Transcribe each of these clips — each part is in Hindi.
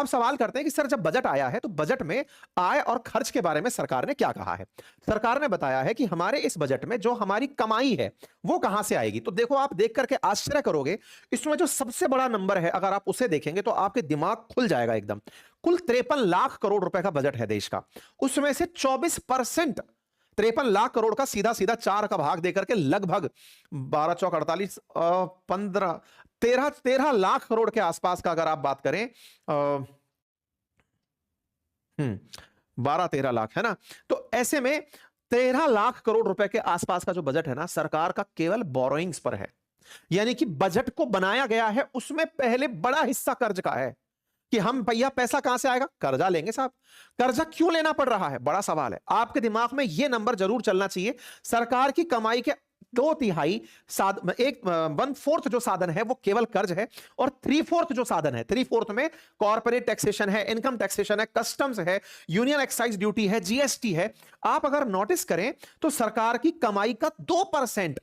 अब सवाल करते हैं कि सर जब बजट आया है तो बजट में आय और खर्च के बारे में सरकार ने क्या कहा है। सरकार ने बताया है कि हमारे इस बजट में जो हमारी कमाई है वो कहां से आएगी। तो देखो, आप देख करके आश्चर्य करोगे, इसमें जो सबसे बड़ा नंबर है अगर आप उसे देखेंगे तो आपके दिमाग खुल जाएगा एकदम। कुल 53 लाख करोड़ रुपए का बजट है देश का, उसमें से 24%, 53 लाख करोड़ का सीधा सीधा 4 का भाग देकर के लगभग 12 चौक 48, 15, 13 लाख करोड़ के आसपास का अगर आप बात करें, 12-13 लाख है ना। तो ऐसे में 13 लाख करोड़ रुपए के आसपास का जो बजट है ना सरकार का, केवल बोरोइंग्स पर है। यानी कि बजट को बनाया गया है उसमें पहले बड़ा हिस्सा कर्ज का है कि हम भैया पैसा कहां से आएगा, कर्जा लेंगे साहब। कर्जा क्यों लेना पड़ रहा है, बड़ा सवाल है। आपके दिमाग में यह नंबर जरूर चलना चाहिए। सरकार की कमाई के 2/3 एक 1/4 जो साधन है वो केवल कर्ज है, और 3/4 जो साधन है, 3/4 में कॉर्पोरेट टैक्सेशन है, इनकम टैक्सेशन है, कस्टम्स है, यूनियन एक्साइज ड्यूटी है, जीएसटी है। आप अगर नोटिस करें तो सरकार की कमाई का 2%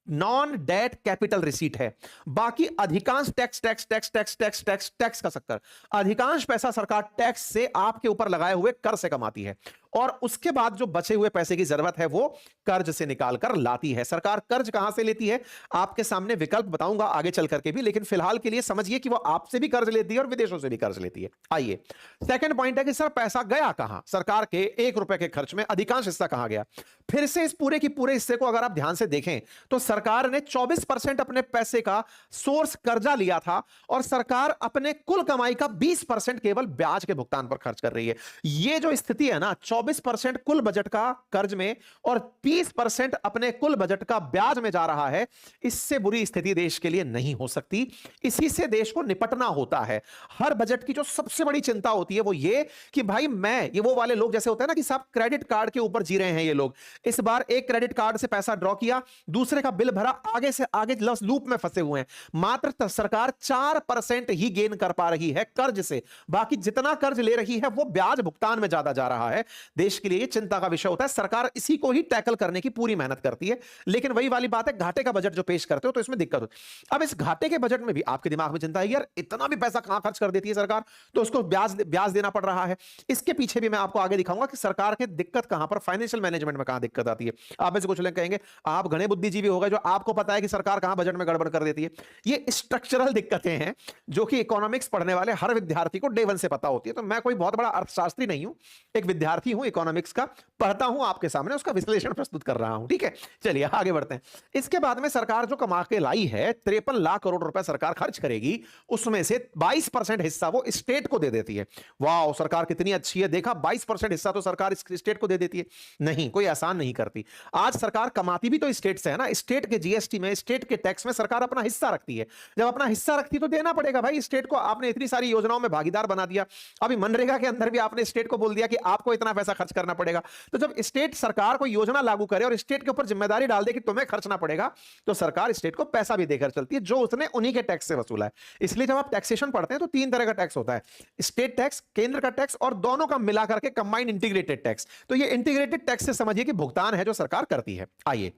नॉन डेट कैपिटल रिसीट है। बाकी अधिकांश tax tax tax tax tax tax tax का चक्कर, अधिकांश पैसा सरकार टैक्स से आपके ऊपर लगाए हुए कर से कमाती है, और उसके बाद जो बचे हुए पैसे की जरूरत है वो कर्ज से निकाल कर लाती है। सरकार कर्ज कहां से लेती है, आपके सामने विकल्प बताऊंगा आगे चल करके भी, लेकिन फिलहाल के लिए समझिए कि वो आपसे भी कर्ज लेती है और विदेशों से भी कर्ज लेती है। आइए, सेकंड पॉइंट है कि सर पैसा गया कहां, सरकार के 1 रुपए के खर्च में अधिकांश हिस्सा कहां गया। फिर से इस पूरे की पूरे हिस्से को अगर आप ध्यान से देखें तो सरकार ने 24% अपने पैसे का सोर्स कर्जा लिया था, और सरकार अपने कुल कमाई का 20% केवल ब्याज के भुगतान पर खर्च कर रही है। यह जो स्थिति है ना, 24% कुल बजट का कर्ज में और 30% अपने कुल बजट का ब्याज में जा रहा है, इससे बुरी स्थिति देश के लिए नहीं हो सकती। इसी से देश को निपटना होता है। हर बजट की जो सबसे बड़ी चिंता होती है वो ये कि भाई ये वो वाले लोग जैसे होते हैं ना कि साहब क्रेडिट कार्ड के ऊपर जी रहे हैं ये लोग, इस बार एक क्रेडिट कार्ड से पैसा ड्रॉ किया, दूसरे का बिल भरा, आगे से आगे लूप में फंसे हुए हैं। मात्र सरकार 4% ही गेन कर पा रही है कर्ज से, बाकी जितना कर्ज ले रही है वो ब्याज भुगतान में ज्यादा जा रहा है। देश के लिए चिंता का विषय होता है। सरकार इसी को ही टैकल करने की पूरी मेहनत करती है, लेकिन वही वाली बात है, घाटे का बजट जो पेश करते हो तो इसमें दिक्कत होती है। अब इस घाटे के बजट में भी आपके दिमाग में चिंता है, यार इतना भी पैसा कहां खर्च कर देती है सरकार, तो उसको ब्याज देना पड़ रहा है। इसके पीछे भी मैं आपको आगे दिखाऊंगा कि सरकार की दिक्कत कहां पर, फाइनेंशियल मैनेजमेंट में कहां दिक्कत आती है। आप में से कुछ लोग कहेंगे आप घने बुद्धिजीवी हो गए जो आपको पता है कि सरकार कहां बजट में गड़बड़ कर देती है। ये स्ट्रक्चरल दिक्कतें हैं जो कि इकोनॉमिक्स पढ़ने वाले हर विद्यार्थी को डे 1 से पता होती है। तो मैं कोई बहुत बड़ा अर्थशास्त्री नहीं हूं, एक विद्यार्थी हूं इकोनॉमिक्स का, पढ़ता हूं आपके सामने, उसका विश्लेषण प्रस्तुत कर रहा हूं। ठीक है, चलिए आगे बढ़ते हैं। इसके बाद में सरकार जो कमा के लाई है, 53 लाख करोड़ रुपए सरकार खर्च करेगी, उसमें से 22% हिस्सा वो स्टेट को दे देती है। वाह, सरकार कितनी अच्छी है, देखा 22% हिस्सा तो सरकार स्टेट को दे देती है। नहीं, कोई आसान नहीं करती। आज सरकार कमाती भी तो स्टेट से है ना, स्टेट के जीएसटी में, स्टेट के टैक्स में सरकार अपना हिस्सा रखती है। जब अपना हिस्सा रखती है तो देना पड़ेगा भाई स्टेट को। आपने इतनी सारी योजनाओं में भागीदार बना दिया, अभी मनरेगा के अंदर भी आपने स्टेट को बोल दिया कि आपको इतना पैसा खर्च करना पड़ेगा। तो जब स्टेट सरकार को योजना लागू करे और स्टेट के ऊपर जिम्मेदारी डाल दे कि तुम्हें खर्चना पड़ेगा, तो सरकार स्टेट को पैसा भी देकर चलती है जो उसने उन्हीं के टैक्स से वसूला है। इसलिए जब आप टैक्सेशन पढ़ते हैं तो 3 तरह का टैक्स होता है, स्टेट टैक्स, केंद्र का टैक्स, और दोनों का मिलाकर के कंबाइंड इंटीग्रेटेड टैक्स। तो ये इंटीग्रेटेड टैक्स से समझिए कि भुगतान है जो सरकार करती है। आइए,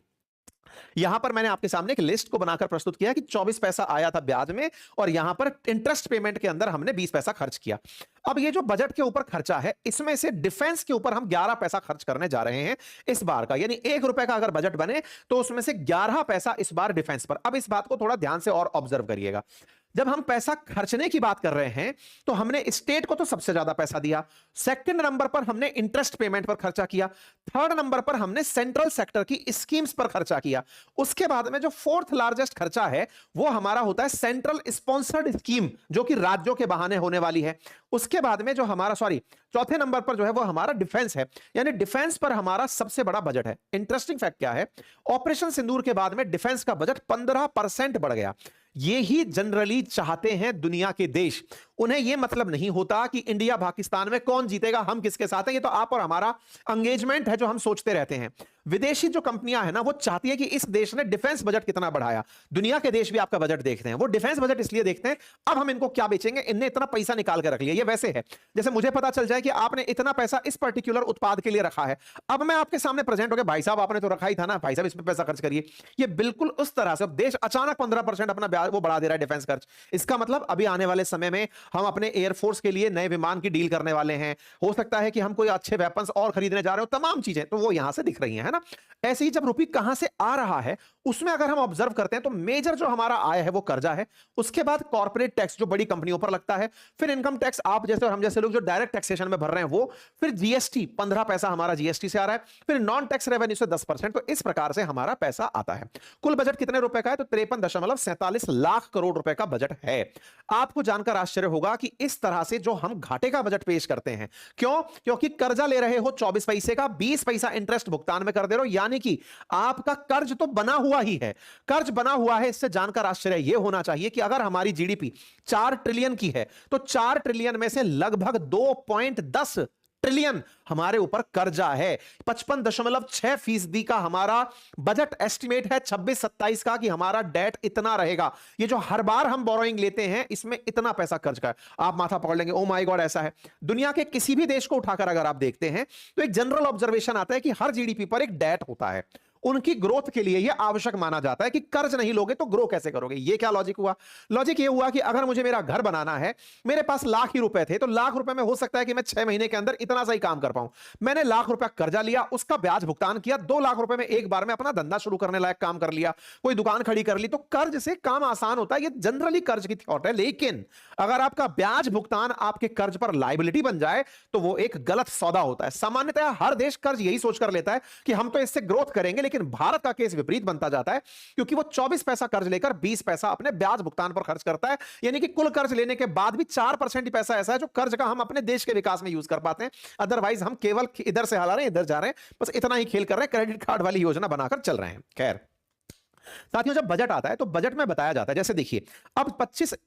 यहां पर मैंने आपके सामने एक लिस्ट को बनाकर प्रस्तुत किया कि 24 पैसा आया था ब्याज में, और यहां पर इंटरेस्ट पेमेंट के अंदर हमने 20 पैसा खर्च किया। अब ये जो बजट के ऊपर खर्चा है, इसमें से डिफेंस के ऊपर हम 11 पैसा खर्च करने जा रहे हैं इस बार का। यानी 1 रुपए का अगर बजट बने तो उसमें से 11 पैसा इस बार डिफेंस पर। अब इस बात को थोड़ा ध्यान से और ऑब्जर्व करिएगा। जब हम पैसा खर्चने की बात कर रहे हैं तो हमने स्टेट को तो सबसे ज्यादा पैसा दिया, सेकंड नंबर पर हमने इंटरेस्ट पेमेंट पर खर्चा किया, थर्ड नंबर पर हमने सेंट्रल सेक्टर की स्कीम्स पर खर्चा किया। उसके बाद में जो फोर्थ लार्जेस्ट खर्चा है वो हमारा होता है सेंट्रल स्पॉन्सर्ड स्कीम, जो कि राज्यों के बहाने होने वाली है। उसके बाद में जो हमारा चौथे नंबर पर जो है वो हमारा डिफेंस है, यानी डिफेंस पर हमारा सबसे बड़ा बजट है। इंटरेस्टिंग फैक्ट क्या है, ऑपरेशन सिंदूर के बाद में डिफेंस का बजट 15% बढ़ गया। ये ही जनरली चाहते हैं दुनिया के देश। उन्हें यह मतलब नहीं होता कि इंडिया पाकिस्तान में कौन जीतेगा, हम किसके साथ हैं। ये तो आप और हमारा एंगेजमेंट है जो हम सोचते रहते हैं। विदेशी जो कंपनियां हैं ना, वो चाहती है कि इस देश ने डिफेंस बजट कितना बढ़ाया। दुनिया के देश भी आपका बजट देखते हैं, वो डिफेंस बजट इसलिए देखते हैं अब हम इनको क्या बेचेंगे, इनने इतना पैसा निकाल के रख लिया। ये वैसे है जैसे मुझे पता चल जाए कि आपने इतना पैसा इस पर्टिकुलर उत्पाद के लिए रखा है, अब मैं आपके सामने प्रेजेंट हो गया, भाई साहब आपने तो रखा ही था ना, भाई साहब इसमें पैसा खर्च करिए। ये बिल्कुल उस तरह से देश अचानक 15% अपना वो बढ़ा दे रहा है डिफेंस खर्च। इसका मतलब अभी आने वाले समय में हम अपने एयरफोर्स के लिए नए विमान की डील करने वाले हैं, हो सकता है कि हम कोई अच्छे वेपन्स और खरीदने जा रहे हो, तमाम चीजें तो वो यहां से दिख रही हैं, है ना। ऐसे ही जब रुपये कहां से आ रहा है उसमें अगर हम ऑब्जर्व करते हैं तो मेजर जो हमारा आय है वो कर्जा है, उसके बाद कॉर्पोरेट टैक्स जो बड़ी कंपनियों पर लगता है, फिर इनकम टैक्स आप जैसे और हम जैसे लोग जो डायरेक्ट टैक्सेशन में भर रहे हैं वो, फिर जीएसटी 15 पैसा हमारा जीएसटी से आ रहा है, फिर नॉन टैक्स रेवेन्यू से 10%। तो इस प्रकार से हमारा पैसा आता है। कुल बजट कितने रुपए का है? तो 53.47 लाख करोड़ रुपए का बजट है। आपको जानकर आश्चर्य होगा कि इस तरह से जो हम घाटे का बजट पेश करते हैं, क्यों? क्योंकि कर्जा ले रहे हो 24 पैसे का, 20 पैसा इंटरेस्ट भुगतान में कर दे रहे हो, यानी कि आपका कर्ज तो बना हुआ ही है। कर्ज बना हुआ है, इससे जानकर आश्चर्य यह होना चाहिए कि अगर हमारी जीडीपी 4 ट्रिलियन की है तो 4 ट्रिलियन में से लगभग 2.10 ट्रिलियन हमारे ऊपर कर्जा है। 55.6% का हमारा बजट एस्टिमेट है 26-27 का कि हमारा डेट इतना रहेगा। ये जो हर बार हम बोरोइंग लेते हैं इसमें इतना पैसा कर्ज का है। आप माथा पकड़ लेंगे, ओ माय गॉड ऐसा है। दुनिया के किसी भी देश को उठाकर अगर आप देखते हैं तो एक जनरल ऑब्जर्वेशन आता है कि हर जीडीपी पर एक डेट होता है। उनकी ग्रोथ के लिए यह आवश्यक माना जाता है कि कर्ज नहीं लोगे तो ग्रो कैसे करोगे। यह क्या लॉजिक हुआ? लॉजिक यह हुआ कि अगर मुझे मेरा घर बनाना है, मेरे पास लाख ही रुपए थे, तो लाख रुपए में हो सकता है कि मैं 6 महीने के अंदर इतना सा ही काम कर पाऊं। मैंने लाख रुपया कर्जा लिया, उसका ब्याज भुगतान किया, 2 लाख रुपए में एक बार में अपना धंधा शुरू करने लायक काम कर लिया, कोई दुकान खड़ी कर ली, तो कर्ज से काम आसान होता है। यह जनरली कर्ज की थॉट है। लेकिन अगर आपका ब्याज भुगतान आपके कर्ज पर लायबिलिटी बन जाए तो वो एक गलत सौदा होता है। सामान्यतः हर देश कर्ज यही सोचकर लेता है कि हम तो इससे ग्रोथ करेंगे, लेकिन भारत का केस विपरीत बनता जाता है, क्योंकि वो 24 पैसा कर्ज लेकर 20 पैसा अपने ब्याज भुगतान पर खर्च करता है। यानी कि कुल कर्ज लेने के बाद भी 4% ही पैसा ऐसा है जो कर्ज का हम अपने देश के विकास में यूज कर पाते हैं। अदरवाइज हम केवल इधर से हला रहे हैं, इधर जा रहे हैं, बस इतना ही खेल कर रहे हैं, क्रेडिट कार्ड वाली योजना बनाकर चल रहे हैं। खैर साथियों, जब बजट आता है तो बजट में बताया जाता है, जैसे देखिए अब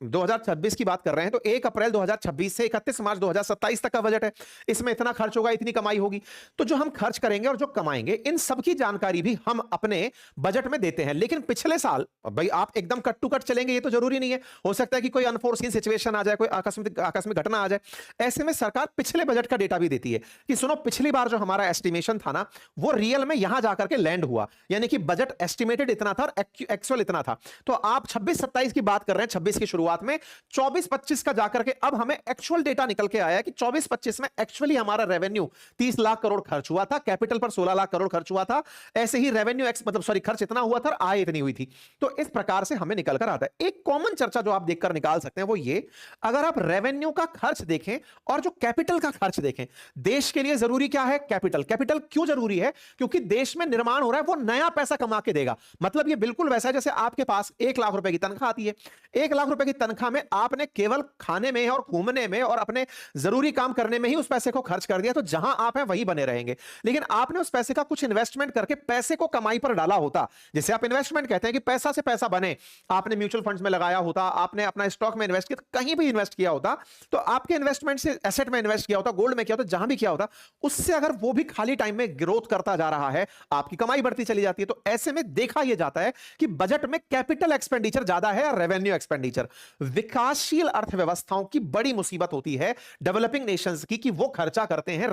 2026 की बात कर रहे हैं तो 1 अप्रैल 2026 से 31 मार्च 2027 तक का बजट है। इसमें इतना खर्च होगा, इतनी कमाई होगी। तो जो हम खर्च करेंगे और जो कमाएंगे, इन सबकी जानकारी भी हम अपने बजट में देते हैं। लेकिन पिछले साल भाई आप एकदम कट टू कट चलेंगे ये तो जरूरी नहीं है, हो सकता है कि कोई अनफोर्सीन सिचुएशन आ जाए, कोई आकस्मिक घटना आ जाए। ऐसे में सरकार पिछले बजट का डेटा भी देती है कि सुनो पिछली बार जो हमारा एस्टिमेशन था ना वो रियल में यहां जाकर के लैंड हुआ, यानी कि बजट एस्टिमेटेड इतना था, एक्चुअल इतना था। तो आप 26-27 की बात कर रहे हैं, 26 की शुरुआत में 24-25 का जाकर के अब हमें एक्चुअल डेटा निकल के आया कि 24-25 में एक्चुअली हमारा रेवेन्यू 30 लाख करोड़ खर्च हुआ था, कैपिटल पर 16 लाख करोड़ खर्च हुआ था। ऐसे ही रेवेन्यू खर्च इतना हुआ था, आय इतनी हुई थी। तो इस प्रकार से हमें निकल कर आता है। एक कॉमन चर्चा जो आप देखकर निकाल सकते हैं वो ये, अगर आप रेवेन्यू का खर्च देखें और जो कैपिटल का खर्च देखें, देश के लिए जरूरी क्या है? कैपिटल। कैपिटल क्यों जरूरी है? क्योंकि देश में निर्माण हो रहा है, वो नया पैसा कमा के देगा। मतलब ये बिल्कुल वैसा है जैसे आपके पास 1 लाख रुपए की तनख्वाह आती है। 1 लाख रुपए की तनख्वाह में आपने केवल खाने में और घूमने में और अपने जरूरी काम करने में ही उस पैसे को खर्च कर दिया, तो जहां आप हैं वही बने रहेंगे। लेकिन आपने उस पैसे का कुछ इन्वेस्टमेंट करके पैसे को कमाई पर डाला होता, जिसे आप इन्वेस्टमेंट कहते हैं कि पैसा से पैसा बने। आपने म्यूचुअल फंड्स में लगाया होता, आपने अपना स्टॉक में इन्वेस्ट किया, कहीं भी इन्वेस्ट किया होता, तो आपके इन्वेस्टमेंट से एसेट में इन्वेस्ट किया होता, गोल्ड में किया होता, जहां भी किया होता, उससे अगर वो भी खाली टाइम में ग्रोथ करता जा रहा है, आपकी कमाई बढ़ती चली जाती है। तो ऐसे में देखा यह जाता है कि बजट में कैपिटल एक्सपेंडिचर ज्यादा है या रेवेन्यू एक्सपेंडिचर। विकासशील अर्थव्यवस्थाओं की बड़ी मुसीबत होती है डेवलपिंग नेशंस की कि वो खर्चा करते हैं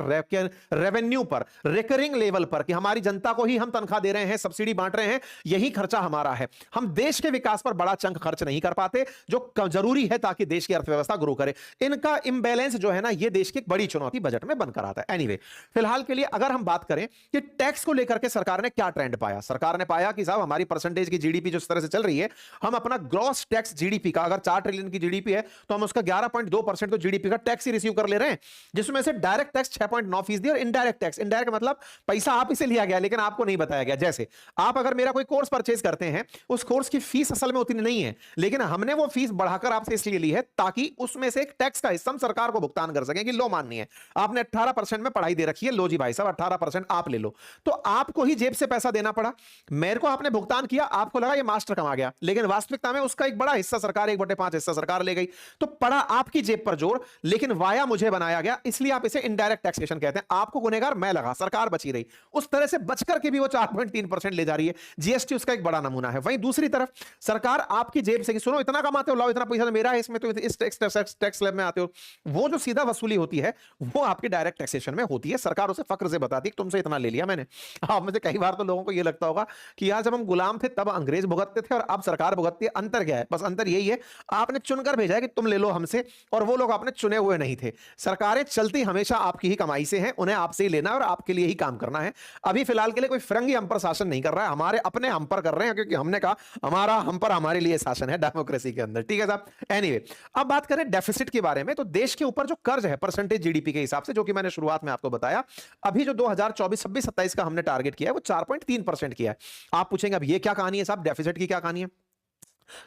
रेवेन्यू पर, रिकरिंग लेवल पर, कि हमारी जनता को ही हम तनख्वाह दे रहे हैं, सब्सिडी बांट रहे हैं, यही खर्चा हमारा है। हम देश के विकास पर बड़ा चंक खर्च नहीं कर पाते जो जरूरी है ताकि देश की अर्थव्यवस्था ग्रो करे। इनका इंबैलेंस जो है ना, ये देश की एक बड़ी चुनौती बजट में बनकर आता है। एनीवे, फिलहाल के लिए अगर हम बात करें कि टैक्स को लेकर के सरकार ने क्या ट्रेंड पाया, सरकार ने पाया कि साहब हमारी परसेंटेज की जीडीपी जो इस तरह से चल रही है, हम अपना ग्रॉस टैक्स जीडीपी का, अगर 4 ट्रिलियन की जीडीपी है तो हम उसका 11.2% तो जीडीपी का टैक्स ही रिसीव कर ले रहे हैं, जिसमें से डायरेक्ट टैक्स 6.9% और इनडायरेक्ट टैक्स, इनडायरेक्ट मतलब पैसा आप इसे लिया गया लेकिन आपको नहीं बताया गया। जैसे आप अगर मेरा कोई कोर्स परचेज करते हैं, उस कोर्स की फीस असल में उतनी नहीं है, लेकिन हमने वो फीस बढ़ाकर आपसे इसलिए ली है ताकि उसमें से एक टैक्स का हिस्सा हम सरकार को भुगतान कर सकें कि लो माननी है, आपने 18% में पढ़ाई दे रखी है, लो जी भाई साहब 18% आप ले लो। तो आपको ही जेब से पैसा देना पड़ा, मेरे को आपने भुगतान किया, आपको लगा ये मास्टर कमा गया, लेकिन वास्तविकता में उसका एक बड़ा हिस्सा सरकार, 1/5 हिस्सा सरकार ले गई। तो पड़ा आपकी जेब पर जोर, लेकिन वाया मुझे बनाया गया, इसलिए आप इसे इनडायरेक्ट टैक्सेशन कहते हैं। आपको गुनहगार मैं लगा, सरकार बची रही। उस तरह से बचकर के भी वो 4.3% ले जा रही है। जीएसटी उसका एक बड़ा नमूना है। वहीं दूसरी तरफ सरकार आपकी जेब से कि सुनो इतना कमाते हो, लाओ इतना पैसा तो मेरा है, इसमें तो इस टैक्स स्लैब में आते हो, वो जो सीधा वसूली होती है वो आपकी डायरेक्ट टैक्सेशन में होती है। सरकार उसे फक्र से बताती है तुमसे इतना ले लिया मैंने। आप में से कई बार तो लोगों को यह लगता होगा कि यार जब हम गुलाम थे तब अंग्रेज भुगतते थे और अब सरकार भुगतती है। अंतर क्या है? बस अंतर यही है, आपने चुनकर भेजा है कि तुम ले लो हमसे, और वो लोग आपने चुने हुए नहीं थे। सरकारें चलती हमेशा आपकी ही कमाई से हैं, उन्हें आपसे ही लेना है और आपके लिए ही काम करना है। अभी फिलहाल के लिए कोई फिरंगी हम पर शासन नहीं कर रहा है, हमारे अपने हम पर कर रहे हैं, क्योंकि हमने कहा हमारा हम पर हमारे लिए शासन है डेमोक्रेसी के अंदर। ठीक है साहब। एनीवे, अब बात करें डेफिसिट के बारे में, तो देश के ऊपर जो कर्ज है परसेंटेज जीडीपी के हिसाब से, जो कि मैंने शुरुआत में आपको बताया, अभी जो 2024 26 27 का हमने टारगेट किया है वो 4.3% किया है। आप पूछेंगे अब ये क्या कहानी है साहब, डेफिसिट की क्या कहानी है?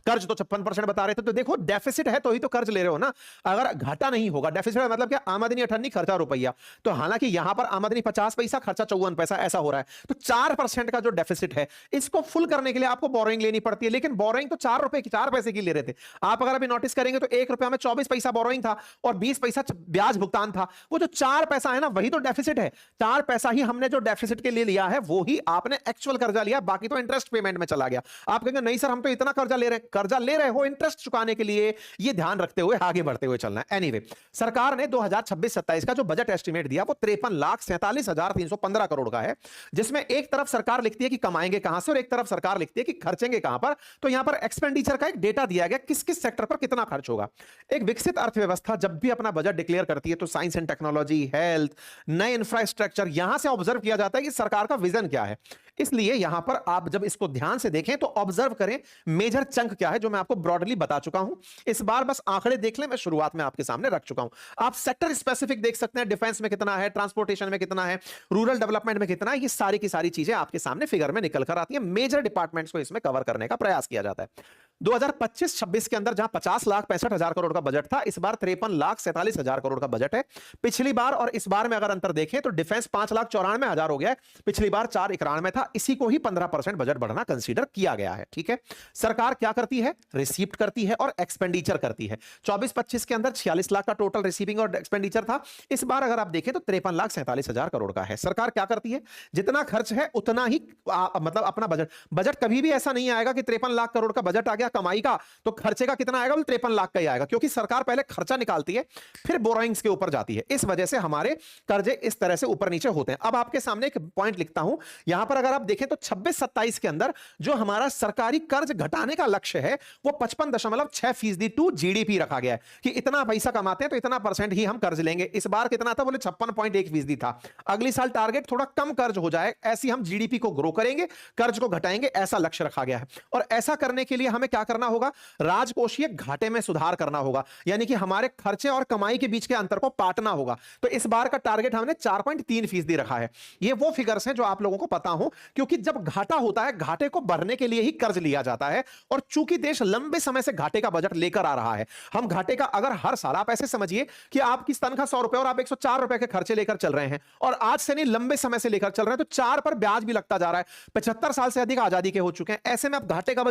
कर्ज तो 56% बता रहे थे, तो देखो डेफिसिट है तो ही तो कर्ज ले रहे हो ना। अगर घाटा नहीं होगा, डेफिसिट है मतलब क्या, आमदनी 98 खर्चा रुपया, तो हालांकि यहां पर आमदनी 50 पैसा खर्चा 54 पैसा ऐसा हो रहा है, तो 4% का जो डेफिसिट है इसको फुल करने के लिए आपको बोरोइंग लेनी पड़ती है। लेकिन बोरोइंग तो 4 रुपए की 4 पैसे की ले रहे थे। आप अगर अभी नोटिस करेंगे तो 1 रुपया में 24 पैसा बोरोइंग था और 20 पैसा ब्याज भुगतान था। वो जो 4 पैसा है ना, वही तो डेफिसिट है। 4 पैसा ही हमने जो डेफिसिट के लिए लिया है वो ही आपने एक्चुअल कर्जा लिया, बाकी तो इंटरेस्ट पेमेंट में चला गया। आप कहेंगे नहीं सर हम तो इतना कर्जा ले रहे हैं, कर्जा ले रहे हो इंटरेस्ट चुकाने के लिए, ये ध्यान रखते हुए आगे बढ़ते हुए चलना है। एनीवे, सरकार ने 2026-27 का जो बजट एस्टिमेट दिया वो 53,47,315 करोड़ का है, जिसमें एक तरफ सरकार लिखती है कि कमाएंगे कहां से और एक तरफ सरकार लिखती है कि खर्चेंगे कहां पर। तो यहां पर एक्सपेंडिचर का एक डेटा दिया गया, किस किस सेक्टर पर कितना खर्च होगा। एक विकसित अर्थव्यवस्था जब भी अपना बजट डिक्लेयर करती है तो साइंस एंड टेक्नोलॉजी, हेल्थ, नए इंफ्रास्ट्रक्चर, यहां से ऑब्जर्व किया जाता है कि सरकार का विजन क्या है। इसलिए यहां पर आप जब इसको ध्यान से देखें तो ऑब्जर्व करें मेजर चंक क्या है, जो मैं आपको ब्रॉडली बता चुका हूं। इस बार बस आंकड़े देख लें, मैं शुरुआत में आपके सामने रख चुका हूं। आप सेक्टर स्पेसिफिक देख सकते हैं, डिफेंस में कितना है, ट्रांसपोर्टेशन में कितना है, रूरल डेवलपमेंट में कितना है, ये सारी की सारी चीजें आपके सामने फिगर में निकल कर आती है। मेजर डिपार्टमेंट्स को इसमें कवर करने का प्रयास किया जाता है। 2025-26 के अंदर जहां 50,65,000 करोड़ का बजट था, इस बार 53,47,000 करोड़ का बजट है। पिछली बार और इस बार में अगर अंतर देखें तो डिफेंस 5,94,000 हो गया है, पिछली बार 491 था। इसी को ही 15% बजट बढ़ना कंसीडर किया गया है। ठीक है, सरकार क्या करती है, रिसीप्ट करती है और एक्सपेंडिचर करती है। 24-25 के अंदर 46 लाख का टोटल रिसीविंग और एक्सपेंडिचर था। इस बार अगर आप देखें तो 53,47,000 करोड़ का है। सरकार क्या करती है, जितना खर्च है उतना ही मतलब अपना बजट कभी भी ऐसा नहीं आएगा कि 53 लाख करोड़ का बजट आ गया कमाई का तो खर्चे का कितना आएगा, 53 लाख का ही आएगा, क्योंकि सरकार पहले खर्चा निकालती है फिर बोरोइंग्स के ऊपर जाती है। इस वजह से हमारे कर्जे इस तरह से ऊपर नीचे होते हैं। अब आपके सामने एक पॉइंट लिखता हूं, यहां पर अगर आप देखें तो 26-27 के अंदर जो हमारा सरकारी कर्ज घटाने का लक्ष्य है वो 55.6% टू जीडीपी रखा गया है, कि इतना पैसा कमाते हैं तो इतना परसेंट ही हम कर्ज लेंगे। इस बार कितना था, बोले 56.1% था। अगली साल टारगेट थोड़ा कम कर्ज हो जाए, ऐसी हम जीडीपी को ग्रो करेंगे, कर्ज को घटाएंगे, ऐसा लक्ष्य रखा गया है। और ऐसा करने के लिए हमें क्या करना होगा, राजकोषीय घाटे में सुधार करना होगा, यानी कि हमारे खर्चे और कमाई के बीच के अंतर को पाटना होगा। तो इस बार का टारगेट हमने 4.3% रखा है। ये वो फिगर्स हैं जो आप लोगों को पता हो, क्योंकि जब घाटा होता है घाटे को भरने के लिए ही कर्ज लिया जाता है। और चूंकि देश लंबे समय से घाटे का बजट लेकर आ रहा है, हम घाटे का अगर हर साल, आप ऐसे समझिए कि आपकी तनख्वाह 100 रुपए और आप 104 रुपए के खर्चे लेकर चल रहे हैं, और आज से नहीं लंबे समय से लेकर चल रहे हैं, तो 4 पर ब्याज भी लगता जा रहा है। 75 साल से अधिक आजादी के हो चुके हैं, ऐसे में अब घाटे का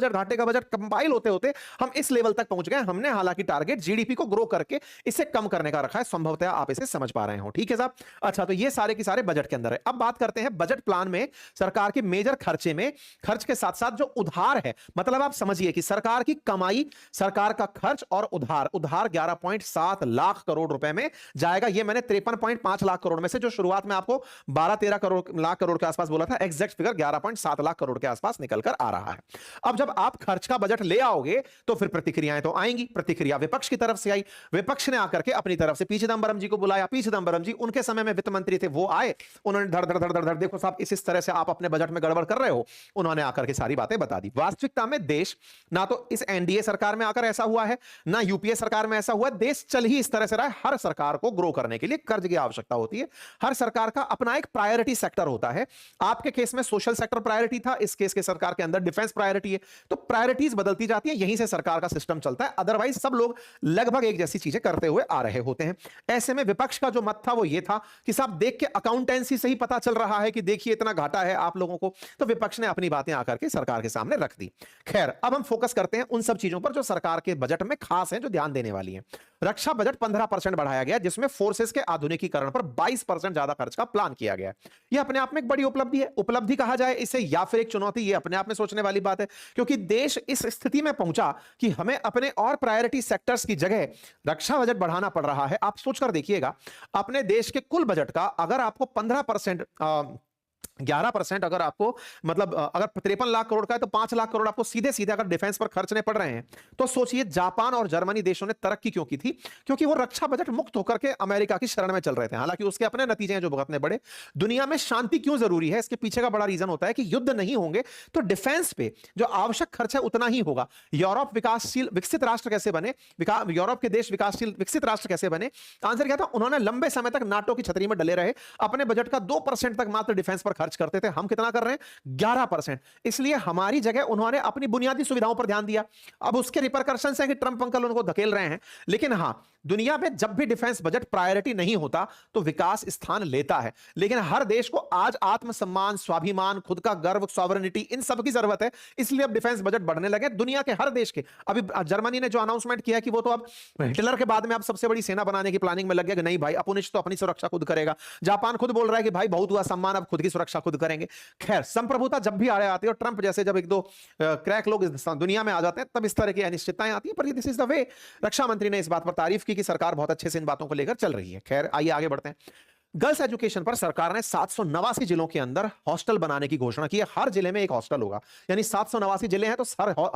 बजट कंपाइल होते होते हम इस लेवल तक पहुंच गए। हमने हालांकि टारगेट जीडीपी को ग्रो करके इसे कम करने का रखा है, संभवतः आप इसे समझ पा रहे हो। ठीक है साहब। अच्छा, तो ये सारे के सारे बजट के अंदर है। अब बात करते हैं बजट प्लान में सरकार के मेजर खर्चे में, खर्च के साथ साथ जो उधार है, मतलब आप समझिए कि सरकार की कमाई, सरकार का खर्च और उधार 11.7 लाख करोड़ रुपए में जाएगा। ये मैंने 53.5 लाख करोड़ में से, जो शुरुआत में आपको 12-13 लाख करोड़ के आसपास बोला था, एग्जैक्ट फिगर 11.7 लाख करोड़ के आसपास निकल कर आ रहा है। अब जब आप खर्च का बजट ले आओगे तो फिर प्रतिक्रियाएं तो आएंगी। प्रतिक्रिया विपक्ष की तरफ से आई, विपक्ष ने आकर के अपनी तरफ से पी चिदंबरम जी को बुलाया। पी चिदंबरम जी उनके समय में वित्त मंत्री थे, वो आए, उन्होंने धड़ धड़ धड़ धड़ धड़, देखो साहब इस तरह से आप अपने बजट में गड़बड़ कर रहे हो, उन्होंने आकर के सारी बातें बता दी। वास्तविकता में देश ना तो इस एनडीए सरकार में आकर ऐसा हुआ है, ना यूपीए सरकार में ऐसा हुआ है। देश चल ही इस तरह से रहा है, हर सरकार को ग्रो करने के लिए कर्ज की आवश्यकता होती है। हर सरकार का अपना एक प्रायोरिटी सेक्टर होता है। आपके केस में सोशल सेक्टर प्रायोरिटी था, इस केस के सरकार के अंदर डिफेंस प्रायोरिटी है। तो प्रायोरिटीज बदलती जाती है, यहीं से सरकार का सिस्टम चलता है। अदरवाइज सब लोग लगभग एक जैसी चीजें करते हुए आ रहे होते हैं। ऐसे में विपक्ष का जो मत था वो ये था कि साहब देख के अकाउंटेंसी से ही पता चल रहा है कि देखिए इतना घाटा है आप लोगों को। तो विपक्ष ने अपनी बातें आकर के सरकार के सामने रख दी। खैर, अब हम फोकस करते हैं उन सब चीजों पर जो सरकार के बजट में खास हैं, जो ध्यान देने वाली हैं। रक्षा बजट 15% बढ़ाया गया, जिसमें फोर्सेस के आधुनिकीकरण पर 22% ज्यादा खर्च का प्लान किया गया। यह अपने आप में एक बड़ी उपलब्धि है। उपलब्धि कहा जाए इसे या फिर एक चुनौती, यह अपने आप में सोचने वाली बात है, क्योंकि देश इस स्थिति में पहुंचा कि हमें अपने और प्रायोरिटी सेक्टर्स की जगह रक्षा बजट बढ़ाना पड़ रहा है। आप सोचकर देखिएगा, अपने देश के कुल बजट का अगर आपको 15% 11% अगर आपको मतलब अगर 53 लाख करोड़ का है तो 5 लाख करोड़ आपको सीधे सीधे अगर डिफेंस पर खर्चने पड़ रहे हैं, तो सोचिए जापान और जर्मनी देशों ने तरक्की क्यों की थी? क्योंकि वो रक्षा बजट मुक्त होकर के अमेरिका की शरण में चल रहे थे। हालांकि उसके अपने नतीजे हैं जो भुगतने पड़े। दुनिया में शांति क्यों जरूरी है? इसके पीछे का बड़ा रीजन होता है कि युद्ध नहीं होंगे तो डिफेंस पे जो आवश्यक खर्च है उतना ही होगा। यूरोप विकासशील विकसित राष्ट्र कैसे बने? यूरोप के देश विकासशील विकसित राष्ट्र कैसे बने? आंसर क्या था? उन्होंने लंबे समय तक नाटो की छतरी में डले रहे, अपने बजट का 2% तक मात्र डिफेंस पर खर्च करते थे। हम कितना कर रहे हैं? 11%। इसलिए हमारी जगह उन्होंने अपनी बुनियादी सुविधाओं पर ध्यान दिया। अब उसके रिपरकशंस हैं कि ट्रंप अंकल उनको धकेल रहे हैं, लेकिन हां, दुनिया में जब भी डिफेंस बजट प्रायोरिटी नहीं होता तो विकास स्थान लेता है। लेकिन हर देश को आज आत्मसम्मान, स्वाभिमान, खुद का गर्व, सॉवरेनिटी, इन सब की जरूरत है। इसलिए अब डिफेंस बजट बढ़ने लगे दुनिया के हर देश के। अभी जर्मनी ने जो अनाउंसमेंट किया कि वो तो अब हिटलर के बाद में अब सबसे बड़ी सेना बनाने की प्लानिंग में लग गया कि नहीं भाई, अपुनिश तो अपनी सुरक्षा खुद करेगा। जापान खुद बोल रहा है कि भाई बहुत हुआ सम्मान, अब खुद की सुरक्षा खुद करेंगे। खैर, संप्रभुता जब भी आड़े आती है और ट्रंप जैसे जब एक दो क्रैक लोग दुनिया में आ जाते हैं, तब इस तरह की अनिश्चितताएं आती है। पर दिस इज द वे। रक्षा मंत्री ने इस बात पर तारीफ की कि सरकार बहुत अच्छे से इन बातों को लेकर चल रही है। खैर, आइए आगे बढ़ते हैं। गर्ल्स एजुकेशन पर सरकार ने 789 जिलों के अंदर हॉस्टल बनाने की घोषणा की है। हर जिले में एक हॉस्टल होगा, यानी 789 जिले हैं तो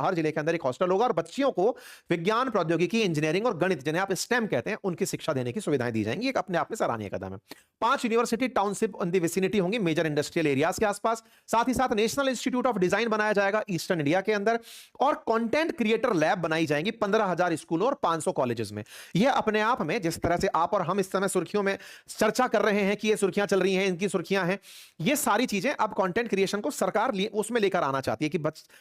हर जिले के अंदर एक हॉस्टल होगा और बच्चियों को विज्ञान, प्रौद्योगिकी, इंजीनियरिंग और गणित, जिन्हें आप स्टेम कहते हैं, उनकी शिक्षा देने की सुविधाएं दी जाएंगी। एक अपने आप में सराहनीय कदम है। 5 university township in the vicinity होंगी मेजर इंडस्ट्रियल एरियाज के आसपास। साथ ही साथ नेशनल इंस्टीट्यूट ऑफ डिजाइन बनाया जाएगा ईस्टर्न इंडिया के अंदर, और कंटेंट क्रिएटर लैब बनाई जाएंगी 15,000 स्कूलों और 500 कॉलेजेस में। यह अपने आप में, जिस तरह से आप और हम इस समय सुर्खियों में चर्चा कर रहे हैं कि ये सुर्खियां चल रही हैं, इनकी सुर्खियां हैं, ये सारी चीजें अब कंटेंट क्रिएशन को सरकार उसमें लेकर आना चाहती है कि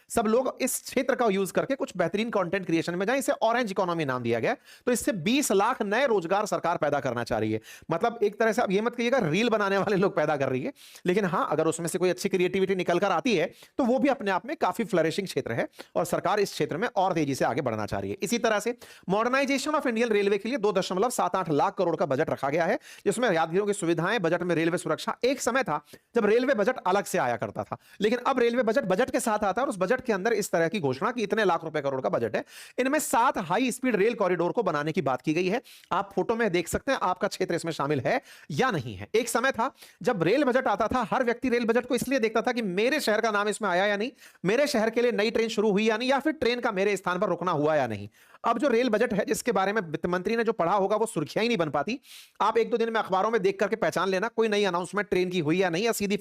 सब लोग इस क्षेत्र का यूज करके कुछ बेहतरीन कंटेंट क्रिएशन में जाएं। इसे ऑरेंज इकोनॉमी नाम दिया गया। तो इससे 20 लाख नए रोजगार सरकार पैदा करना चाह रही है। मतलब एक तरह से आप ये मत कहिएगा रील बनाने वाले लोग पैदा कर रही है, लेकिन हां, अगर उसमें से कोई अच्छी क्रिएटिविटी निकल कर आती है तो वो भी अपने आप में काफी फ्लरिशिंग क्षेत्र है और सरकार इस क्षेत्र में और तेजी से आगे बढ़ना चाह रही है। इसी तरह से मॉडर्नाइजेशन ऑफ इंडियन रेलवे के लिए 2.78 लाख करोड़ का बजट रखा गया है, जिसमें यात्रियों की सुविधाएं, बजट में रेलवे सुरक्षा। एक समय था जब रेलवे बजट अलग से आया करता था, लेकिन अब रेलवे बजट के साथ आता है और उस बजट के अंदर इस तरह की घोषणा कि इतने लाख रुपए करोड़ का बजट है। इनमें 7 हाई स्पीड रेल कॉरिडोर को बनाने की बात की गई है। आप फोटो में देख सकते हैं आपका क्षेत्र इसमें शामिल है या नहीं है। एक समय था जब रेल बजट आता था, हर व्यक्ति रेल बजट को इसलिए देखता था कि मेरे शहर का नाम इसमें आया या नहीं, मेरे शहर के लिए नई ट्रेन शुरू हुई या नहीं, या फिर ट्रेन का मेरे स्थान पर रुकना हुआ या नहीं। अब जो रेल बजट है, जिसके बारे में वित्त मंत्री ने जो पढ़ा होगा, वो सुर्खियां ही नहीं बन पाती। आप 1-2 दिन में अखबारों में देख करके पहचान लेना कोई नई अनाउंसमेंट ट्रेन की हुई या नहीं, या सीधी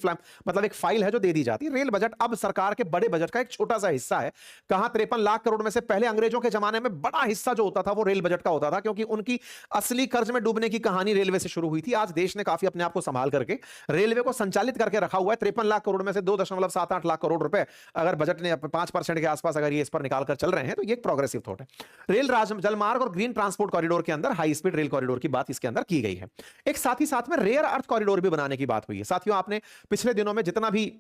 मतलब एक फाइल है जो दे दी जाती है। रेल बजट अब सरकार के बड़े बजट का एक छोटा सा हिस्सा है। कहां 53 लाख करोड़ में से पहले अंग्रेजों के जमाने में बड़ा हिस्सा जो होता था वो रेल बजट का होता था, क्योंकि उनकी असली कर्ज में डूबने की कहानी रेलवे से शुरू हुई थी। आज देश ने काफी अपने आप को संभाल करके रेलवे को संचालित करके रखा हुआ है। 53 लाख करोड़ में से 2.78 लाख करोड़ रुपए अगर बजट ने 5% के आसपास अगर ये इस पर निकाल कर चल रहे हैं तो ये एक प्रोग्रेसिव थॉट है। रेल जलमार्ग और ग्रीन ट्रांसपोर्ट कॉरिडोर के अंदर हाई स्पीड रेल कॉरिडोर की बात इसके अंदर की गई है। एक साथ ही साथ में रेयर अर्थ कॉरिडोर भी बनाने की बात हुई है। साथियों, आपने पिछले दिनों में जितना भी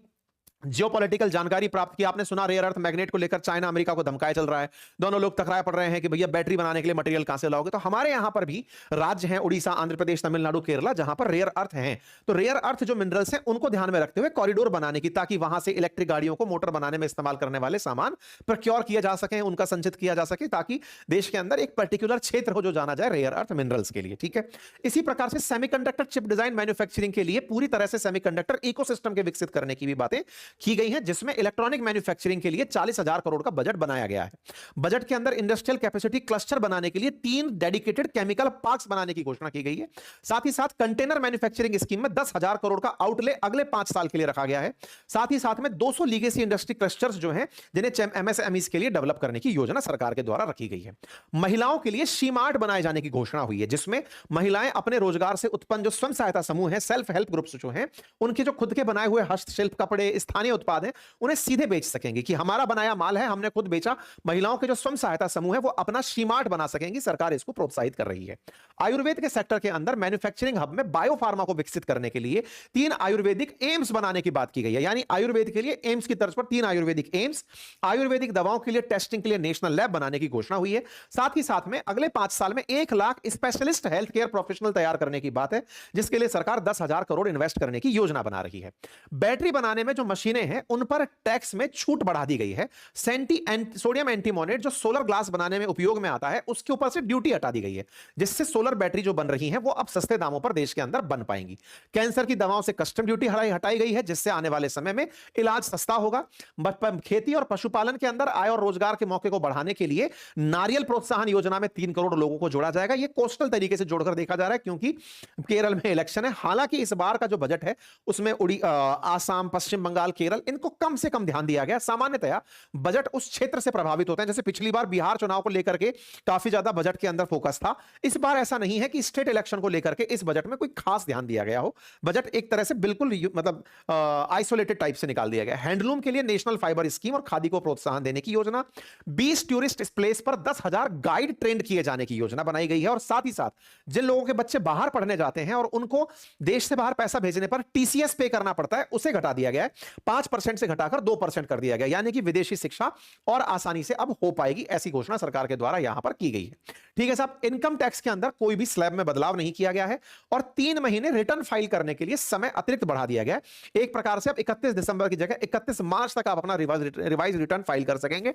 जियोपॉलिटिकल जानकारी प्राप्त की, आपने सुना रेयर अर्थ मैग्नेट को लेकर चाइना अमेरिका को धमकाए चल रहा है। दोनों लोग टकराए पड़ रहे हैं कि भैया बैटरी बनाने के लिए मटेरियल कहां से लाओगे। तो हमारे यहां पर भी राज्य हैं उड़ीसा, आंध्र प्रदेश, तमिलनाडु, केरला, जहां पर रेयर अर्थ हैं। तो रेयर अर्थ जो मिनरल्स हैं उनको ध्यान में रखते हुए कॉरिडोर बनाने की, ताकि वहां से इलेक्ट्रिक गाड़ियों को मोटर बनाने में इस्तेमाल करने वाले सामान प्रोक्योर किया जा सके, उनका संचित किया जा सके, ताकि देश के अंदर एक पर्टिकुलर क्षेत्र हो जो जाना जाए रेयर अर्थ मिनरल्स के लिए। ठीक है। इसी प्रकार से सेमीकंडक्टर चिप डिजाइन मैन्युफैक्चरिंग के लिए पूरी तरह से सेमीकंडक्टर इकोसिस्टम के विकसित करने की भी बातें की गई हैं, जिसमें इलेक्ट्रॉनिक मैन्युफैक्चरिंग के लिए 40,000 करोड़ का बजट बनाया गया है। बजट के अंदर इंडस्ट्रियल कैपेसिटी क्लस्टर बनाने के लिए 3 डेडिकेटेड केमिकल पार्क्स बनाने की घोषणा की गई है। साथ ही साथ कंटेनर मैन्युफैक्चरिंग स्कीम में 10,000 करोड़ का आउटले अगले 5 साल के लिए रखा गया है। साथ ही साथ में 200 लीगेसी इंडस्ट्री क्लस्टर्स जो हैं, जिन्हें एमएसएमईज के लिए डेवलप करने की योजना सरकार के द्वारा रखी गई है। महिलाओं के लिए शी-मार्ट बनाए जाने की घोषणा हुई है, जिसमें महिलाएं अपने रोजगार से उत्पन्न जो स्वयं सहायता समूह है, सेल्फ हेल्प ग्रुप्स जो हैं, उनके जो खुद के बनाए हुए हस्तशिल्प, कपड़े, स्थानीय उत्पाद हैं, उन्हें सीधे बेच सकेंगे कि हमारा बनाया माल है, हमने खुद बेचा। महिलाओं के जो स्वयं सहायता समूह है वो अपना शी-मार्ट बना सकेंगी। सरकार इसको प्रोत्साहित कर रही है। आयुर्वेद के सेक्टर के अंदर मैन्युफैक्चरिंग हब में बायोफार्मा को विकसित करने के लिए 3 आयुर्वेदिक एम्स बनाने की बात की गई है। यानी आयुर्वेद के लिए एम्स की तर्ज पर 3 आयुर्वेदिक एम्स, आयुर्वेदिक दवाओं के लिए टेस्टिंग के लिए नेशनल लैब बनाने की घोषणा हुई है। साथ ही साथ में अगले 5 साल में 1 lakh specialist health care professional तैयार करने की बात है, जिसके लिए सरकार 10,000 करोड़ इन्वेस्ट करने की योजना बना रही है। बैटरी बनाने में जो मशीन मशीनें हैं उन पर टैक्स में छूट बढ़ा दी गई है। सोडियम एंटीमोनेट जो सोलर ग्लास बनाने में उपयोग में आता है उसके ऊपर से ड्यूटी हटा दी गई है, जिससे सोलर बैटरी जो बन रही है वो अब सस्ते दामों पर देश के अंदर बन पाएंगी। कैंसर की दवाओं से कस्टम ड्यूटी हटाई गई है, जिससे आने वाले समय में इलाज सस्ता होगा। खेती और पशुपालन के अंदर आय और रोजगार के मौके को बढ़ाने के लिए नारियल प्रोत्साहन योजना में 3 करोड़ लोगों को जोड़ा जाएगा। यह कोस्टल तरीके से जोड़कर देखा जा रहा है क्योंकि केरल में इलेक्शन है। हालांकि इस बार का जो बजट है उसमें आसाम, पश्चिम बंगाल, केरल इनको कम से कम ध्यान दिया गया। सामान्यतया बजट उस क्षेत्र से प्रभावित होते हैं, जैसे पिछली बार बिहार चुनाव को लेकर के काफी ज्यादा बजट के अंदर फोकस था। इस बार ऐसा नहीं है कि स्टेट इलेक्शन को लेकर के इस बजट में कोई खास ध्यान दिया गया हो। बजट एक तरह से बिल्कुल मतलब आइसोलेटेड टाइप से निकाल दिया गया। हैंडलूम के लिए नेशनल फाइबर स्कीम और खादी को प्रोत्साहन देने की योजना, 20 टूरिस्ट प्लेस पर 10,000 गाइड ट्रेंड किए जाने की योजना बनाई गई है। और साथ ही साथ जिन लोगों के बच्चे बाहर पढ़ने जाते हैं और उनको देश से बाहर पैसा भेजने पर टीसीएस पे करना पड़ता है, उसे घटा दिया गया है। 5% से घटाकर 2% कर दिया गया, यानी कि विदेशी शिक्षा और आसानी से अब हो पाएगी। ऐसी घोषणा सरकार के द्वारा यहां पर की गई है। ठीक है साहब, इनकम टैक्स के अंदर कोई भी स्लैब में बदलाव नहीं किया गया है और 3 महीने रिटर्न फाइल करने के लिए समय अतिरिक्त बढ़ा दिया गया है। एक प्रकार से अब 31 दिसंबर की जगह 31 मार्च तक आप अपना रिवाइज रिटर्न फाइल कर सकेंगे।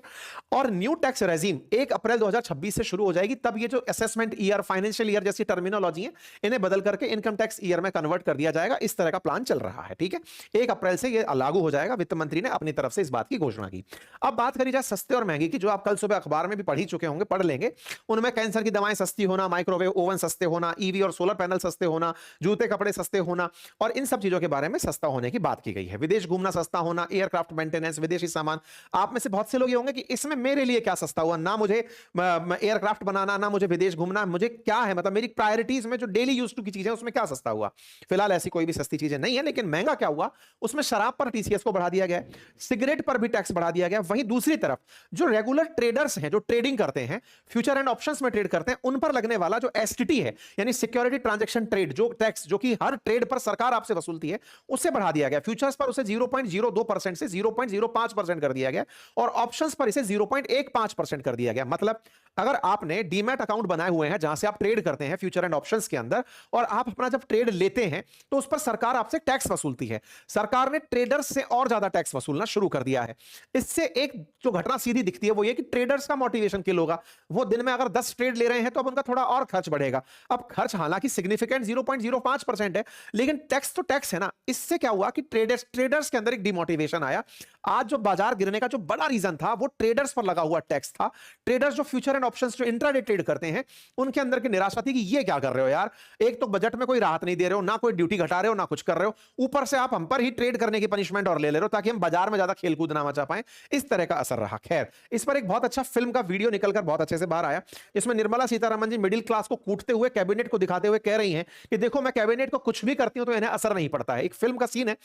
और न्यू टैक्स रेजिम 1 अप्रैल 2026 से शुरू हो जाएगी। तब ये जो असेसमेंट ईयर, फाइनेंशियल ईयर जैसी टर्मिनोलॉजी है, इन्हें बदल करके इनकम टैक्स ईयर में कन्वर्ट कर दिया जाएगा। इस तरह का प्लान चल रहा है। ठीक है, 1 अप्रैल से ये लागू हो जाएगा। वित्त मंत्री ने अपनी तरफ से इस बात की घोषणा की। अब बात करी जाए सस्ते और महंगे की, जो आप कल सुबह अखबार में भी पढ़ ही चुके होंगे, पढ़ लेंगे। उनमें कैंसर की दवाएं सस्ती होना, माइक्रोवेव ओवन सस्ते होना, ईवी और सोलर पैनल सस्ते होना, जूते कपड़े सस्ते होना और इन सब चीजों के बारे में सस्ता होने की बात की गई है। विदेश घूमना सस्ता होना, एयरक्राफ्ट मेंटेनेंस, विदेशी सामान। आप में से बहुत से लोग ये होंगे कि इसमें मेरे लिए क्या सस्ता हुआ, ना मुझे एयरक्राफ्ट बनाना, ना मुझे विदेश घूमना, मुझे क्या है, मतलब मेरी प्रायोरिटीज में जो डेली यूज टू की चीजें उसमें क्या सस्ता हुआ। फिलहाल ऐसी कोई भी सस्ती चीजें नहीं है, लेकिन महंगा क्या हुआ, उसमें शराब पर टीसीएस को बढ़ा दिया गया, सिगरेट पर भी टैक्स बढ़ा दिया गया। वहीं दूसरी तरफ जो रेगुलर ट्रेडर्स हैं, जो ट्रेडिंग करते हैं, फ्यूचर एंड ऑप्शंस में ट्रेड करते हैं, उन पर लगने वाला जो एसटीटी है, यानी सिक्योरिटी ट्रांजैक्शन ट्रेड जो टैक्स, जो कि हर ट्रेड पर सरकार आपसे वसूलती है, उससे बढ़ा दिया गया। फ्यूचर्स पर उसे 0.02% से 0.05% कर दिया गया और ऑप्शंस पर इसे 0.15% कर दिया गया। मतलब अगर आपने डीमैट अकाउंट बनाए हुए हैं जहां से आप ट्रेड करते हैं फ्यूचर एंड ऑप्शंस के अंदर, और आप अपना जब ट्रेड लेते हैं तो उस पर सरकार आपसे टैक्स वसूलती है। सरकार ने ट्रेडर्स से और ज्यादा टैक्स वसूलना शुरू कर दिया है। इससे एक जो घटना सीधी दिखती है वो ये कि ट्रेडर्स का मोटिवेशन किल होगा। वो दिन में अगर 10 ट्रेड ले रहे हैं तो अब उनका थोड़ा और खर्च बढ़ेगा। अब खर्च हालांकि सिग्निफिकेंट 0.05% है, लेकिन टैक्स तो टैक्स है ना। इससे क्या हुआ कि ट्रेडर्स के अंदर एक डिमोटिवेशन आया। आज जो बाजार गिरने का जो बड़ा रीजन था वो ट्रेडर्स पर लगा हुआ टैक्स था। ट्रेडर्स जो फ्यूचर एंड ऑप्शंस जो इंट्राडे ट्रेड करते हैं, उनके अंदर की निराशा थी कि ये क्या कर रहे हो यार, एक तो बजट में कोई राहत नहीं दे रहे हो, ना कोई ड्यूटी घटा रहे हो, ना कुछ कर रहे हो, ऊपर से आप हम पर ही ट्रेड करने की पनिशमेंट और ले रहे हो ताकि हम बाजार में ज्यादा खेलकूद ना मचा पाए। इस तरह का असर रहा। खैर, इस पर एक बहुत अच्छा फिल्म का वीडियो निकलकर बहुत अच्छे से बाहर आया, जिसमें निर्मला सीतारमण जी मिडिल क्लास को कूटते हुए कैबिनेट को दिखाते हुए कह रही हैं कि देखो मैं कैबिनेट को कुछ भी करती हूं तो इन्हें असर नहीं पड़ता है। एक फिल्म का सीन है,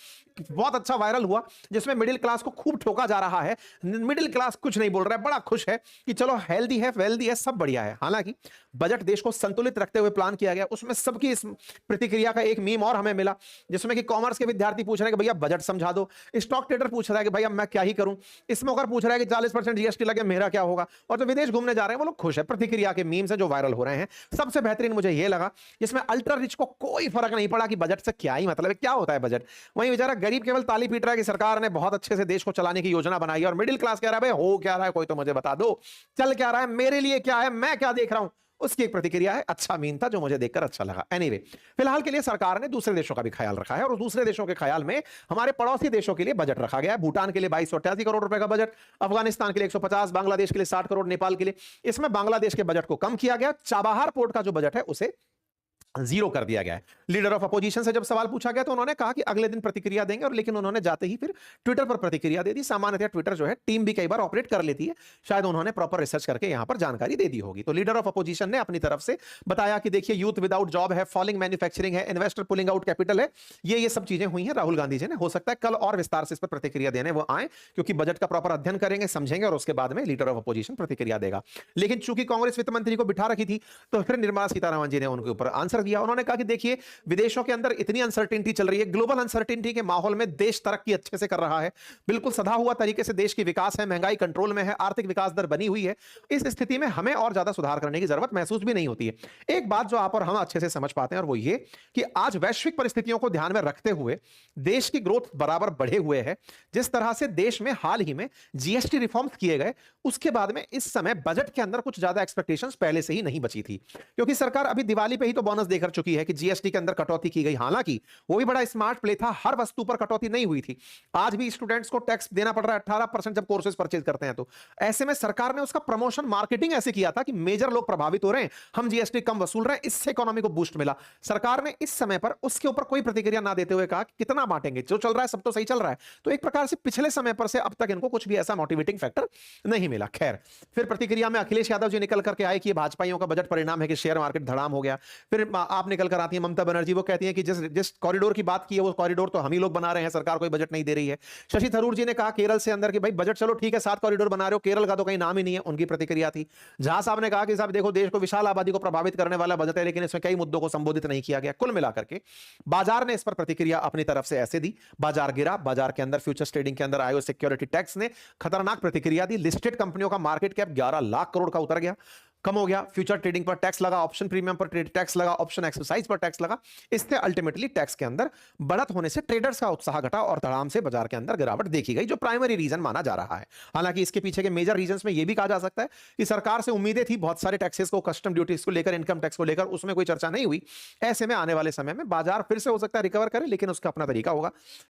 बहुत अच्छा वायरल हुआ, जिसमें मिडिल क्लास को खूब ठोका जा रहा है। मिडिल क्लास कुछ नहीं बोल रहा है, बड़ा खुश है कि चलो हेल्दी है, वेल्दी है, सब बढ़िया है। हालांकि बजट देश को संतुलित रखते हुए प्लान किया गया। उसमें सबकी इस प्रतिक्रिया का एक मीम और हमें मिला, जिसमें कि कॉमर्स के विद्यार्थी पूछ रहे हैं कि भैया बजट समझा दो, स्टॉक ट्रेडर पूछ रहा है कि भैया मैं क्या ही करूं, स्मोकर पूछ रहा है कि 40% जीएसटी लगे मेरा क्या होगा, और जो विदेश घूमने जा रहे हैं वो लोग खुश है। प्रतिक्रिया के मीम्स हैं जो वायरल हो रहे हैं। सबसे बेहतरीन मुझे यह लगा जिसमें अल्ट्रा रिच को कोई फर्क नहीं पड़ा कि बजट से क्या ही मतलब है, क्या होता है बजट। वहीं बेचारा गरीब केवल ताली पीट रहा है कि सरकार ने बहुत अच्छे से देश को चलाने की योजना बनाई है, और मिडिल क्लास कह रहा है भाई हो क्या रहा है, कोई तो मुझे बता दो, चल क्या रहा है, मेरे लिए क्या है, मैं क्या देख रहा हूं। उसकी एक प्रतिक्रिया है। अच्छा मीन था जो मुझे देखकर अच्छा लगा। एनीवे, फिलहाल के लिए सरकार ने दूसरे देशों का भी ख्याल रखा है, और दूसरे देशों के ख्याल में हमारे पड़ोसी देशों के लिए बजट रखा गया है। भूटान के लिए 2288 करोड़ रुपए का बजट, अफगानिस्तान के लिए 150, बांग्लादेश के लिए 60 करोड़, नेपाल के लिए। इसमें बांग्लादेश के बजट को कम किया गया। चाबहार पोर्ट का जो बजट है उसे 0 कर दिया गया है। लीडर ऑफ अपोजिशन से जब सवाल पूछा गया तो उन्होंने कहा कि अगले दिन प्रतिक्रिया देंगे, और लेकिन उन्होंने जाते ही फिर ट्विटर पर प्रतिक्रिया दे दी। सामान्यतः ट्विटर जो है टीम भी कई बार ऑपरेट कर लेती है, शायद उन्होंने प्रॉपर रिसर्च करके यहां पर जानकारी दे दी होगी। तो लीडर ऑफ अपोजिशन ने अपनी तरफ से बताया कि देखिए यूथ विदाउट जॉब है, फॉलिंग मैन्युफैक्चरिंग है, इन्वेस्टर पुलिंग आउट कैपिटल है, ये सब चीजें हुई हैं राहुल गांधी जी ने। हो सकता है कल और विस्तार से इस पर प्रतिक्रिया देने वो आए, क्योंकि बजट का प्रॉपर अध्ययन करेंगे, समझेंगे, और उसके बाद में लीडर ऑफ अपोजिशन प्रतिक्रिया देगा। लेकिन चूंकि कांग्रेस वित्त मंत्री को बिठा रखी थी, तो फिर निर्मला सीतारमण जी ने उनके ऊपर आंसर किया। उन्होंने कहा कि देखिए, विदेशों के अंदर इतनी अनसर्टेनिटी चल रही है, ग्लोबल अनसर्टेनिटी के माहौल में देश तरक्की अच्छे से कर रहा है, बिल्कुल सधा हुआ तरीके से देश की विकास है, महंगाई कंट्रोल में है, आर्थिक विकास दर बनी हुई है। इस स्थिति में हमें और ज्यादा सुधार करने की जरूरत महसूस भी नहीं होती है। एक बात जो आप और हम अच्छे से समझ पाते हैं, और वो ये कि आज वैश्विक परिस्थितियों को ध्यान में रखते हुए देश की ग्रोथ बराबर बढ़े हुए है। जिस तरह से देश में हाल ही में जीएसटी रिफॉर्म्स किए गए, उसके बाद में इस समय बजट के अंदर कुछ ज्यादा एक्सपेक्टेशंस पहले से ही नहीं बची थी, क्योंकि सरकार अभी दिवाली पे ही तो बोनस देकर चुकी है कि जीएसटी के अंदर कटौती की गई। हालांकि वो भी बड़ा स्मार्ट प्ले था, हर वस्तु पर कटौती नहीं हुई थी। आज भी स्टूडेंट्स को टैक्स देना पड़ रहा है 18% जब कोर्सेज परचेज करते हैं। तो ऐसे में सरकार ने उसका प्रमोशन मार्केटिंग ऐसे किया था कि मेजर लोग प्रभावित हो रहे हैं, हम जीएसटी कम वसूल रहे हैं, इससे इकोनॉमी को बूस्ट मिला। सरकार ने इस समय पर उसके ऊपर कोई प्रतिक्रिया ना देते हुए कहा कि कितना बांटेंगे, जो चल रहा है सब तो सही चल रहा है। तो एक प्रकार से पिछले समय पर से अब तक इनको कुछ भी ऐसा मोटिवेटिंग फैक्टर नहीं मिला। खैर, फिर प्रतिक्रिया में अखिलेश यादव जी निकल करके आए कि भाजपाइयों का बजट परिणाम है कि शेयर मार्केट धड़ाम हो गया। फिर आप निकल कर आती है ममता बनर्जी, वो कहती है कि जिस जिस कॉरिडोर की बात की है वो कॉरिडोर तो हम ही लोग बना रहे हैं, सरकार कोई बजट नहीं दे रही है। शशि थरूर जी ने कहा केरल से अंदर कि भाई बजट चलो ठीक है 7 कॉरिडोर बना रहे हो, केरल का तो कहीं नाम ही नहीं है, उनकी प्रतिक्रिया थी। झा साहब ने कहा कि साहब देखो, देश को विशाल आबादी को प्रभावित करने वाला बजट है, लेकिन इसमें कई मुद्दों को संबोधित नहीं किया गया। कुल मिलाकर के बाजार ने इस पर प्रतिक्रिया अपनी तरफ से ऐसे दी, बाजार गिरा। बाजार के अंदर फ्यूचर्स ट्रेडिंग के अंदर आयो सिक्योरिटी टैक्स ने खतरनाक प्रतिक्रिया दी। लिस्टेड कंपनियों का मार्केट कैप 11 लाख करोड़ का उतर गया, कम हो गया। फ्यूचर ट्रेडिंग पर टैक्स लगा, ऑप्शन प्रीमियम पर टैक्स लगा, ऑप्शन एक्सरसाइज पर टैक्स लगा। इससे अल्टीमेटली टैक्स के अंदर बढ़त होने से ट्रेडर्स का उत्साह घटा और धड़ाम से बाजार के अंदर गिरावट देखी गई, जो प्राइमरी रीजन माना जा रहा है। हालांकि इसके पीछे के मेजर रीजंस में यह भी कहा जा सकता है कि सरकार से उम्मीदें थी बहुत सारे टैक्सेस को, कस्टम ड्यूटीज को लेकर, इनकम टैक्स को लेकर, उसमें कोई चर्चा नहीं हुई। ऐसे में आने वाले समय में बाजार फिर से हो सकता है रिकवर करे, लेकिन उसका अपना तरीका होगा।